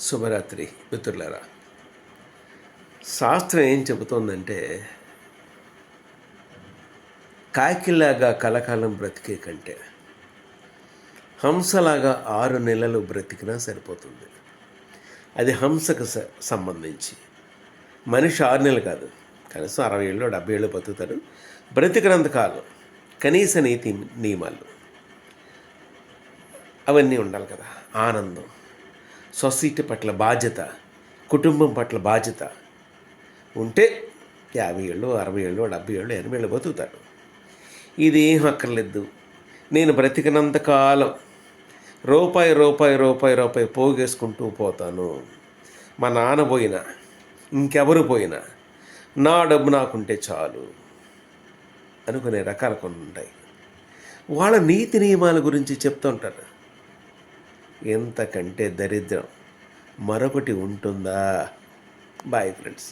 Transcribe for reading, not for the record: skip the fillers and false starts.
శుభరాత్రి మిత్రులారా. శాస్త్రం ఏం చెబుతోందంటే, కాకిలాగా కలకాలం బ్రతికే కంటే హంసలాగా 6 నెలలు బ్రతికినా సరిపోతుంది. అది హంసకు సంబంధించి. మనిషి 6 నెలలు కాదు, కనీసం 60 ఏళ్ళు 70 ఏళ్ళు బతుకుతారు. బ్రతికినంత కాలం కనీస నీతి నియమాలు అవన్నీ ఉండాలి కదా. ఆనందం, సొసైటీ పట్ల బాధ్యత, కుటుంబం పట్ల బాధ్యత ఉంటే 50 ఏళ్ళు 60 ఏళ్ళు 70 ఏళ్ళు 80 ఏళ్ళు బతుకుతాడు. ఇది ఏం అక్కర్లేదు. నేను బ్రతికినంత కాలం రూపాయి రూపాయి రూపాయి రూపాయి పోగేసుకుంటూ పోతాను, మా నాన్న పోయినా ఇంకెవరు పోయినా నా డబ్బు నాకుంటే చాలు అనుకునే రకాల కొన్ని ఉంటాయి. వాళ్ళ నీతి నియమాల గురించి చెప్తుంటారు. ఎంతకంటే దరిద్రం మరొకటి ఉంటుందా? Boy friends.